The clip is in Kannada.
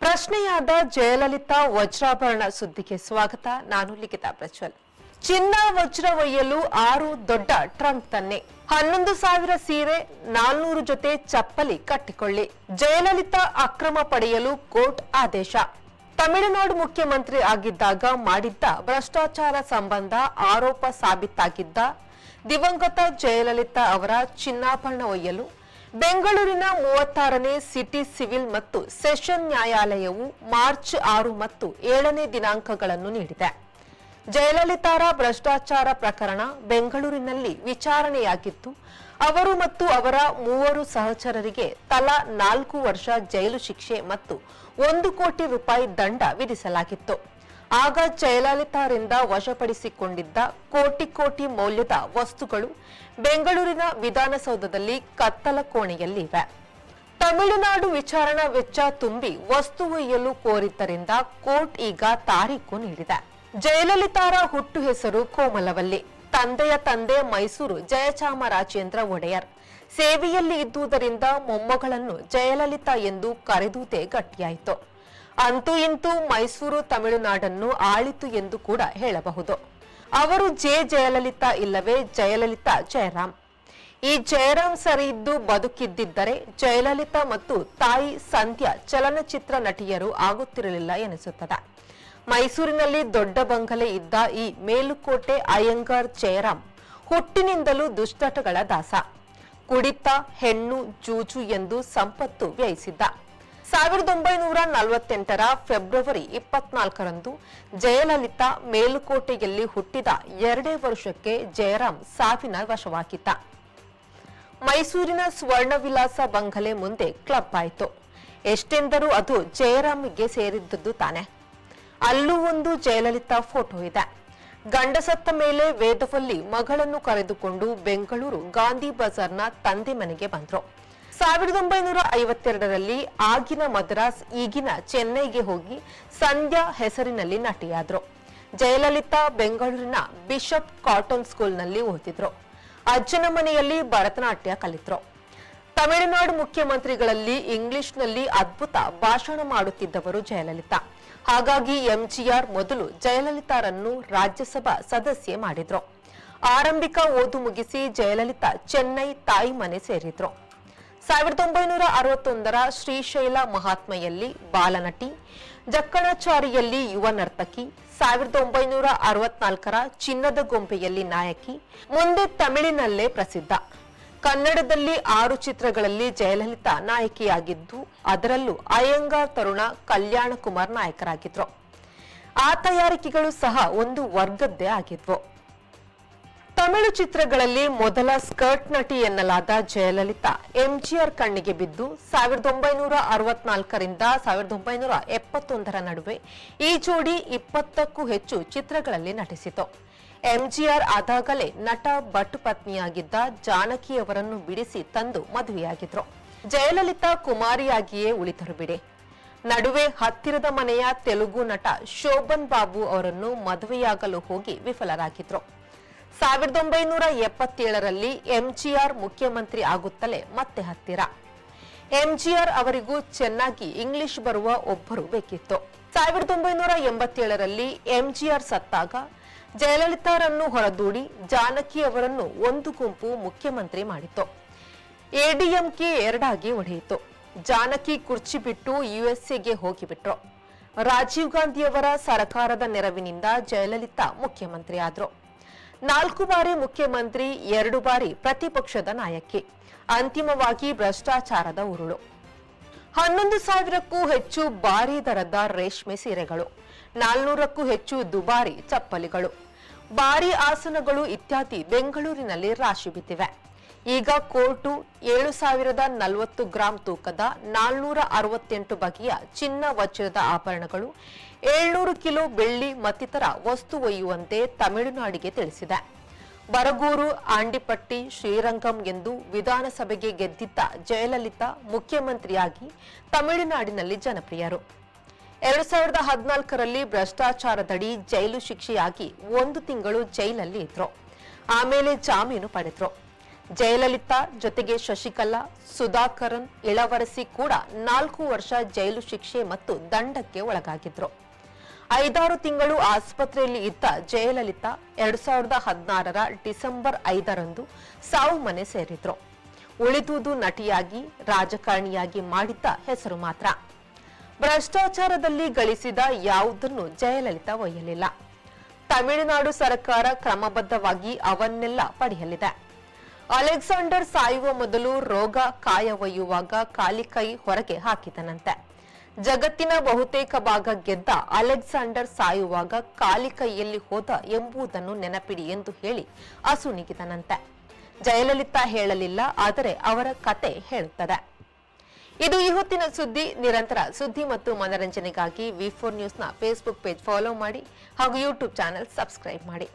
ಪ್ರಶ್ನೆಯಾದ ಜಯಲಲಿತಾ ವಜ್ರಾಭರಣ ಸುದ್ದಿಗೆ ಸ್ವಾಗತ. ನಾನು ಲಿಖಿತಾ ಪ್ರಜ್ವಲ್. ಚಿನ್ನ ವಜ್ರ ಒಯ್ಯಲು 6 ದೊಡ್ಡ ಟ್ರಂಕ್ ತನ್ನೆ, 11,000 ಸೀರೆ, 400 ಜೊತೆ ಚಪ್ಪಲಿ ಕಟ್ಟಿಕೊಳ್ಳಿ. ಜಯಲಲಿತಾ ಅಕ್ರಮ ಪಡೆಯಲು ಕೋರ್ಟ್ ಆದೇಶ. ತಮಿಳುನಾಡು ಮುಖ್ಯಮಂತ್ರಿ ಆಗಿದ್ದಾಗ ಮಾಡಿದ್ದ ಭ್ರಷ್ಟಾಚಾರ ಸಂಬಂಧ ಆರೋಪ ಸಾಬೀತಾಗಿದ್ದ ದಿವಂಗತ ಜಯಲಲಿತಾ ಅವರ ಚಿನ್ನಾಭರಣ ಒಯ್ಯಲು ಬೆಂಗಳೂರಿನ 36ನೇ ಸಿಟಿ ಸಿವಿಲ್ ಮತ್ತು ಸೆಷನ್ ನ್ಯಾಯಾಲಯವು ಮಾರ್ಚ್ 6 ಮತ್ತು 7ನೇ ದಿನಾಂಕಗಳನ್ನು ನೀಡಿದೆ. ಜಯಲಲಿತಾರ ಭ್ರಷ್ಟಾಚಾರ ಪ್ರಕರಣ ಬೆಂಗಳೂರಿನಲ್ಲಿ ವಿಚಾರಣೆಯಾಗಿದ್ದು, ಅವರು ಮತ್ತು ಅವರ 3 ಸಹಚರರಿಗೆ ತಲಾ 4 ವರ್ಷ ಜೈಲು ಶಿಕ್ಷೆ ಮತ್ತು 1 ಕೋಟಿ ರೂಪಾಯಿ ದಂಡ ವಿಧಿಸಲಾಗಿತ್ತು. ಆಗ ಜಯಲಲಿತಾರಿಂದ ವಶಪಡಿಸಿಕೊಂಡಿದ್ದ ಕೋಟಿ ಮೌಲ್ಯದ ವಸ್ತುಗಳು ಬೆಂಗಳೂರಿನ ವಿಧಾನಸೌಧದಲ್ಲಿ ಕತ್ತಲ ಕೋಣೆಯಲ್ಲಿವೆ. ತಮಿಳುನಾಡು ವಿಚಾರಣಾ ವೆಚ್ಚ ತುಂಬಿ ವಸ್ತು ಒಯ್ಯಲು ಕೋರಿದ್ದರಿಂದ ಕೋರ್ಟ್ ಈಗ ತಾರೀಕು ನೀಡಿದೆ. ಜಯಲಲಿತಾರ ಹುಟ್ಟು ಹೆಸರು ಕೋಮಲವಲ್ಲಿ. ತಂದೆಯ ತಂದೆ ಮೈಸೂರು ಜಯಚಾಮರಾಜೇಂದ್ರ ಒಡೆಯರ್. ಸೇವೆಯಲ್ಲಿ ಇದ್ದುದರಿಂದ ಮೊಮ್ಮಗಳನ್ನು ಜಯಲಲಿತಾ ಎಂದು ಕರೆದುದೇ ಗಟ್ಟಿಯಾಯಿತು. ಅಂತೂ ಇಂತೂ ಮೈಸೂರು ತಮಿಳುನಾಡನ್ನು ಆಳಿತು ಎಂದು ಕೂಡ ಹೇಳಬಹುದು. ಅವರು ಜಯಲಲಿತಾ ಇಲ್ಲವೇ ಜಯಲಲಿತಾ ಜಯರಾಮ್. ಈ ಜಯರಾಮ್ ಸರಿ ಇದ್ದು ಬದುಕಿದ್ದಿದ್ದರೆ ಜಯಲಲಿತಾ ಮತ್ತು ತಾಯಿ ಸಂಧ್ಯಾ ಚಲನಚಿತ್ರ ನಟಿಯರು ಆಗುತ್ತಿರಲಿಲ್ಲ ಎನಿಸುತ್ತದೆ. ಮೈಸೂರಿನಲ್ಲಿ ದೊಡ್ಡ ಬಂಗಲೆ ಇದ್ದ ಈ ಮೇಲುಕೋಟೆ ಅಯ್ಯಂಗಾರ್ ಜಯರಾಮ್ ಹುಟ್ಟಿನಿಂದಲೂ ದುಶ್ಚಟಗಳ ದಾಸ. ಕುಡಿತ, ಹೆಣ್ಣು, ಜೂಜು ಎಂದು ಸಂಪತ್ತು ವ್ಯಯಿಸಿದ್ದ. 1948ರ ಫೆಬ್ರವರಿ 24ರಂದು ಜಯಲಲಿತಾ ಮೇಲುಕೋಟೆಯಲ್ಲಿ ಹುಟ್ಟಿದ 2 ವರ್ಷಕ್ಕೆ ಜಯರಾಮ್ ಸಾವಿನ ವಶವಾಗಿದ್ದ. ಮೈಸೂರಿನ ಸ್ವರ್ಣವಿಲಾಸ ಬಂಗಲೆ ಮುಂದೆ ಕ್ಲಬ್ ಆಯಿತು. ಎಷ್ಟೆಂದರೂ ಅದು ಜಯರಾಮ್ಗೆ ಸೇರಿದ್ದದ್ದು ತಾನೆ. ಅಲ್ಲೂ ಒಂದು ಜಯಲಲಿತಾ ಫೋಟೋ ಇದೆ. ಗಂಡಸತ್ತ ಮೇಲೆ ವೇದವಲ್ಲಿ ಮಗಳನ್ನು ಕರೆದುಕೊಂಡು ಬೆಂಗಳೂರು ಗಾಂಧಿ ಬಜಾರ್ನ ತಂದೆ ಮನೆಗೆ ಬಂದ್ರು. 1952ರಲ್ಲಿ ಆಗಿನ ಮದ್ರಾಸ್, ಈಗಿನ ಚೆನ್ನೈಗೆ ಹೋಗಿ ಸಂಧ್ಯಾ ಹೆಸರಿನಲ್ಲಿ ನಟಿಯಾದ್ರು. ಜಯಲಲಿತಾ ಬೆಂಗಳೂರಿನ ಬಿಷಪ್ ಕಾಟನ್ ಸ್ಕೂಲ್ನಲ್ಲಿ ಓದಿದ್ರು. ಅಜ್ಜನ ಮನೆಯಲ್ಲಿ ಭರತನಾಟ್ಯ ಕಲಿತರು. ತಮಿಳುನಾಡು ಮುಖ್ಯಮಂತ್ರಿಗಳಲ್ಲಿ ಇಂಗ್ಲಿಷ್ನಲ್ಲಿ ಅದ್ಭುತ ಭಾಷಣ ಮಾಡುತ್ತಿದ್ದವರು ಜಯಲಲಿತಾ. ಹಾಗಾಗಿ ಎಂಜಿಆರ್ ಮೊದಲು ಜಯಲಲಿತಾರನ್ನು ರಾಜ್ಯಸಭಾ ಸದಸ್ಯೆ ಮಾಡಿದ್ರು. ಆರಂಭಿಕ ಓದು ಮುಗಿಸಿ ಜಯಲಲಿತಾ ಚೆನ್ನೈ ತಾಯಿ ಮನೆ ಸೇರಿದ್ರು. 1961ರ ಶ್ರೀಶೈಲ ಮಹಾತ್ಮೆಯಲ್ಲಿ ಬಾಲನಟಿ, ಜಕ್ಕಣಚಾರಿಯಲ್ಲಿ ಯುವ ನರ್ತಕಿ, 1964ರ ಚಿನ್ನದ ಗೊಂಬೆಯಲ್ಲಿ ನಾಯಕಿ, ಮುಂದೆ ತಮಿಳಿನಲ್ಲೇ ಪ್ರಸಿದ್ಧ. ಕನ್ನಡದಲ್ಲಿ 6 ಚಿತ್ರಗಳಲ್ಲಿ ಜಯಲಲಿತಾ ನಾಯಕಿಯಾಗಿದ್ದು, ಅದರಲ್ಲೂ ಅಯ್ಯಂಗಾರ್ ತರುಣ, ಕಲ್ಯಾಣ ಕುಮಾರ್ ನಾಯಕರಾಗಿದ್ರು. ಆ ತಯಾರಿಕೆಗಳು ಸಹ ಒಂದು ವರ್ಗದ್ದೇ ಆಗಿದ್ವು. ತಮಿಳು ಚಿತ್ರಗಳಲ್ಲಿ ಮೊದಲ ಸ್ಕರ್ಟ್ ನಟಿ ಎನ್ನಲಾದ ಜಯಲಲಿತಾ ಎಂಜಿಆರ್ ಕಣ್ಣಿಗೆ ಬಿದ್ದು 1964ರಿಂದ 1971ರ ನಡುವೆ ಈ ಜೋಡಿ 20ಕ್ಕೂ ಹೆಚ್ಚು ಚಿತ್ರಗಳಲ್ಲಿ ನಟಿಸಿತು. ಎಂಜಿಆರ್ ಆದಾಗಲೇ ನಟ ಭಟ್ ಪತ್ನಿಯಾಗಿದ್ದ ಜಾನಕಿಯವರನ್ನು ಬಿಡಿಸಿ ತಂದು ಮದುವೆಯಾಗಿದ್ರು. ಜಯಲಲಿತಾ ಕುಮಾರಿಯಾಗಿಯೇ ಉಳಿದರು ಬಿಡಿ. ನಡುವೆ ಹತ್ತಿರದ ಮನೆಯ ತೆಲುಗು ನಟ ಶೋಭನ್ ಬಾಬು ಅವರನ್ನು ಮದುವೆಯಾಗಲು ಹೋಗಿ ವಿಫಲರಾಗಿದ್ರು. 1977ರಲ್ಲಿ ಎಂಜಿಆರ್ ಮುಖ್ಯಮಂತ್ರಿ ಆಗುತ್ತಲೇ ಮತ್ತೆ ಹತ್ತಿರ. ಎಂಜಿಆರ್ ಅವರಿಗೂ ಚೆನ್ನಾಗಿ ಇಂಗ್ಲಿಷ್ ಬರುವ ಒಬ್ಬರು ಬೇಕಿತ್ತು. 1987ರಲ್ಲಿ ಎಂಜಿಆರ್ ಸತ್ತಾಗ ಜಯಲಲಿತಾರನ್ನು ಹೊರದೂಡಿ ಜಾನಕಿ ಅವರನ್ನು ಒಂದು ಗುಂಪು ಮುಖ್ಯಮಂತ್ರಿ ಮಾಡಿತು. ಎಡಿಎಂಕೆ 2 ಆಗಿ ಒಡೆಯಿತು. ಜಾನಕಿ ಕುರ್ಚಿ ಬಿಟ್ಟು ಯುಎಸ್ಎಗೆ ಹೋಗಿಬಿಟ್ರು. ರಾಜೀವ್ ಗಾಂಧಿಯವರ ಸರ್ಕಾರದ ನೆರವಿನಿಂದ ಜಯಲಲಿತಾ ಮುಖ್ಯಮಂತ್ರಿ ಆದ್ರು. 4 ಬಾರಿ ಮುಖ್ಯಮಂತ್ರಿ, 2 ಬಾರಿ ಪ್ರತಿಪಕ್ಷದ ನಾಯಕಿ. ಅಂತಿಮವಾಗಿ ಭ್ರಷ್ಟಾಚಾರದ ಉರುಳು. 11,000ಕ್ಕೂ ಹೆಚ್ಚು ಭಾರಿ ದರದ ರೇಷ್ಮೆ ಸೀರೆಗಳು, 400ಕ್ಕೂ ಹೆಚ್ಚು ದುಬಾರಿ ಚಪ್ಪಲಿಗಳು, ಭಾರಿ ಆಸನಗಳು ಇತ್ಯಾದಿ ಬೆಂಗಳೂರಿನಲ್ಲಿ ರಾಶಿ ಬಿದ್ದಿವೆ. ಈಗ ಕೋರ್ಟು 7,040 ಗ್ರಾಂ ತೂಕದ 468 ಬಗೆಯ ಚಿನ್ನ ವಜ್ರದ ಆಭರಣಗಳು, 700 ಕಿಲೋ ಬೆಳ್ಳಿ ಮತ್ತಿತರ ವಸ್ತು ಒಯ್ಯುವಂತೆ ತಮಿಳುನಾಡಿಗೆ ತಿಳಿಸಿದೆ. ಬರಗೂರು, ಆಂಡಿಪಟ್ಟಿ, ಶ್ರೀರಂಗಂ ಎಂದು ವಿಧಾನಸಭೆಗೆ ಗೆದ್ದಿದ್ದ ಜಯಲಲಿತಾ ಮುಖ್ಯಮಂತ್ರಿಯಾಗಿ ತಮಿಳುನಾಡಿನಲ್ಲಿ ಜನಪ್ರಿಯರು. 2014ರಲ್ಲಿ ಭ್ರಷ್ಟಾಚಾರದಡಿ ಜೈಲು ಶಿಕ್ಷೆಯಾಗಿ 1 ತಿಂಗಳು ಜೈಲಲ್ಲಿ ಇದ್ರು. ಆಮೇಲೆ ಜಾಮೀನು ಪಡೆದ್ರು. ಜಯಲಲಿತಾ ಜೊತೆಗೆ ಶಶಿಕಲಾ, ಸುಧಾಕರನ್, ಇಳವರಸಿ ಕೂಡ 4 ವರ್ಷ ಜೈಲು ಶಿಕ್ಷೆ ಮತ್ತು ದಂಡಕ್ಕೆ ಒಳಗಾಗಿದ್ರು. 5-6 ತಿಂಗಳು ಆಸ್ಪತ್ರೆಯಲ್ಲಿ ಇದ್ದ ಜಯಲಲಿತಾ 2016ರ ಡಿಸೆಂಬರ್ 5ರಂದು ಸಾವು ಮನೆ ಸೇರಿದ್ರು. ಉಳಿದುದು ನಟಿಯಾಗಿ, ರಾಜಕಾರಣಿಯಾಗಿ ಮಾಡಿದ್ದ ಹೆಸರು ಮಾತ್ರ. ಭ್ರಷ್ಟಾಚಾರದಲ್ಲಿ ಗಳಿಸಿದ ಯಾವುದನ್ನು ಜಯಲಲಿತಾ ಒಯ್ಯಲಿಲ್ಲ. ತಮಿಳುನಾಡು ಸರ್ಕಾರ ಕ್ರಮಬದ್ಧವಾಗಿ ಅವನ್ನೆಲ್ಲ ಪಡೆಯಲಿದೆ. ಅಲೆಕ್ಸಾಂಡರ್ ಸಾಯುವ ಮೊದಲು ರೋಗ ಕಾಯವೊಯ್ಯುವಾಗ ಖಾಲಿ ಕೈ ಹೊರಗೆ ಹಾಕಿದನಂತೆ. ಜಗತ್ತಿನ ಬಹುತೇಕ ಭಾಗ ಗೆದ್ದ ಅಲೆಕ್ಸಾಂಡರ್ ಸಾಯುವಾಗ ಖಾಲಿ ಕೈಯಲ್ಲಿ ಹೋದ ಎಂಬುದನ್ನು ನೆನಪಿಡಿ ಎಂದು ಹೇಳಿ ಅಸುನೀಗಿದನಂತೆ. ಜಯಲಲಿತಾ ಹೇಳಲಿಲ್ಲ, ಆದರೆ ಅವರ ಕತೆ ಹೇಳುತ್ತದೆ. ಇದು ಈ ಹೊತ್ತಿನ ಸುದ್ದಿ. ನಿರಂತರ ಸುದ್ದಿ ಮತ್ತು ಮನರಂಜನೆಗಾಗಿ V4 ನ್ಯೂಸ್ನ ಫೇಸ್ಬುಕ್ ಪೇಜ್ ಫಾಲೋ ಮಾಡಿ ಹಾಗೂ ಯೂಟ್ಯೂಬ್ ಚಾನೆಲ್ ಸಬ್ಸ್ಕ್ರೈಬ್ ಮಾಡಿ.